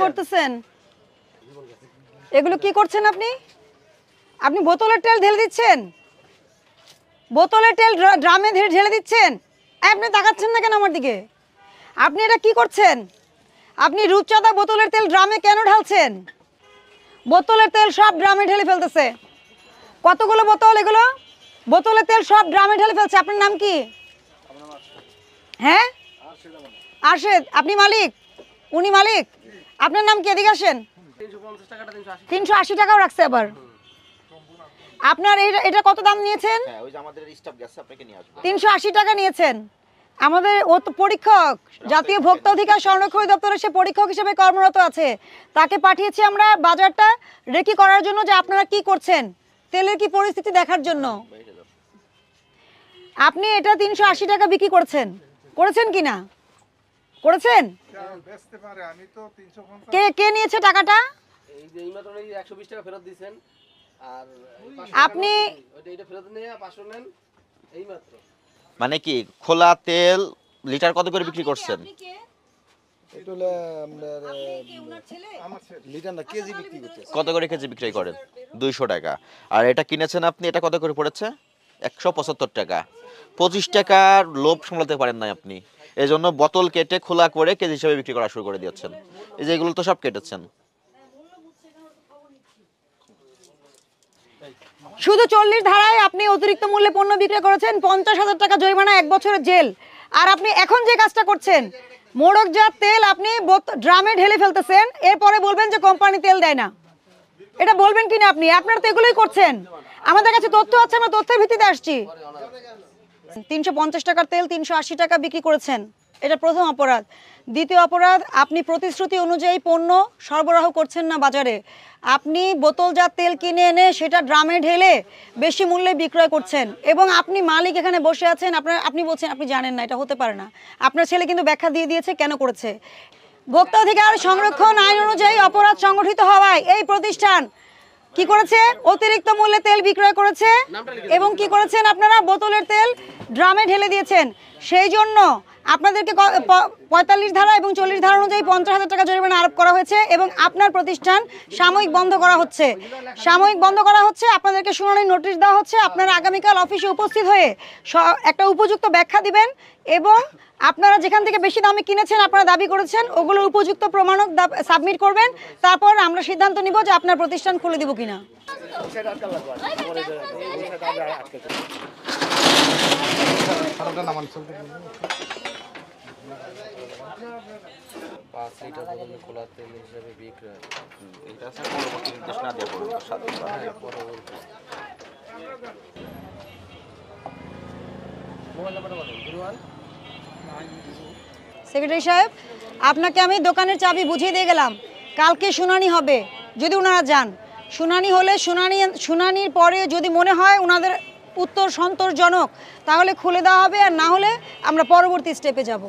করতেছেন? এগুলো কি করছেন আপনি? আপনি বোতলের তেল ঢেলে দিচ্ছেন, বোতলের তেল ড্রামে ঢেলে দিচ্ছেন। আপনি তাকাচ্ছেন না কেন আমার দিকে? আপনি এটা কি করছেন? আপনি রূপচাঁদা বোতলের তেল ড্রামে কেন ঢালছেন? বোতলের তেল সব ড্রামে ঢেলে ফেলতেছে। কতগুলো বোতল এগুলো? বোতলের তেল সব ড্রামে ঢেলে ফেলছে। আপনার নাম কি? হ্যাঁ, আরশেদ। আপনি মালিক? উনি মালিক? আপনার নাম কি? এদিকে আসেন। 380 টাকাও রাখছে আবার। আপনার এটা কত দাম নিয়েছেন? 380 টাকা নিয়েছেন। আমাদের ও তো পরীক্ষক, জাতীয় ভোক্তা অধিকার সংরক্ষণ দপ্তরে সে পরীক্ষক হিসেবে কর্মরত আছে। তাকে পাঠিয়েছি আমরা বাজারটা রেকি করার জন্য, যে আপনারা কি করছেন, তেলের কি পরিস্থিতি দেখার জন্য। আপনি এটা 380 টাকা বিক্রি করেছেন কি না? করেছেন? কে নিয়েছে টাকাটা? আপনি মানে কি খোলা তেল লিটার কত করে বিক্রি করছেন? কত করে কেজি বিক্রি করেন? 200 টাকা। আর এটা কিনেছেন আপনি, এটা কত করে পড়েছে? 175 টাকা। 25 টাকার লোভ সামলাতে পারেন না আপনি, এই জন্য বোতল কেটে খোলা করে কেজি হিসেবে বিক্রি করা শুরু করে দিয়েছেন। এই যে এগুলো তো সব কেটেছেন। শুধু 40 ধারায় আপনি অতিরিক্ত মূল্যে পণ্য বিক্রি করেছেন, 50,000 টাকা জরিমানা, 1 বছরের জেল। আর আপনি এখন যে কাজটা করছেন, মোড়কজাত তেল আপনি ড্রামে ঢেলে ফেলতেছেন, এরপরে বলবেন যে কোম্পানি তেল দেয় না। এটা বলবেন কিনা আপনি? আপনারা তো এগুলোই করছেন। আমাদের কাছে তথ্য আছে, আমরা তথ্যের ভিত্তিতে আসছি। 350 টাকার তেল 380 টাকা বিক্রি করেছেন, এটা প্রথম অপরাধ। দ্বিতীয় অপরাধ, আপনি প্রতিশ্রুতি অনুযায়ী পণ্য সরবরাহ করছেন না বাজারে। আপনি বোতলজাত তেল কিনে এনে সেটা ড্রামে ঢেলে বেশি মূল্যে বিক্রয় করছেন, এবং আপনি মালিক এখানে বসে আছেন, আপনি বলছেন আপনি জানেন না। এটা হতে পারে না। আপনার ছেলে কিন্তু ব্যাখ্যা দিয়ে দিয়েছে কেন করেছে। ভোক্তা অধিকার সংরক্ষণ আইন অনুযায়ী অপরাধ সংগঠিত হওয়ায় এই প্রতিষ্ঠান কি করেছে? অতিরিক্ত মূল্যে তেল বিক্রয় করেছে, এবং কি করেছেন আপনারা? বোতলের তেল ড্রামে ঢেলে দিয়েছেন। সেই জন্য আপনাদেরকে 45 ধারা এবং 40 ধারা অনুযায়ী 50,000 টাকা জরিমানা আরোপ করা হয়েছে, এবং আপনার প্রতিষ্ঠান সাময়িক বন্ধ করা হচ্ছে। আপনাদেরকে শুনানির নোটিশ দেওয়া হচ্ছে। আপনারা আগামীকাল অফিসে উপস্থিত হয়ে একটা উপযুক্ত ব্যাখ্যা দিবেন, এবং আপনারা যেখান থেকে বেশি দামে কিনেছেন, আপনারা দাবি করেছেন, ওগুলোর উপযুক্ত প্রমাণক সাবমিট করবেন। তারপর আমরা সিদ্ধান্ত নিব যে আপনার প্রতিষ্ঠান খুলে দিব কিনা। সেক্রেটারি সাহেব, আপনাকে আমি দোকানের চাবি বুঝিয়ে দিয়ে গেলাম। কালকে শুনানি হবে, যদি ওনারা যান। শুনানি হলে শুনানির পরে যদি মনে হয় ওনাদের উত্তর সন্তোষজনক, তাহলে খুলে দেওয়া হবে, আর না হলে আমরা পরবর্তী স্টেপে যাব।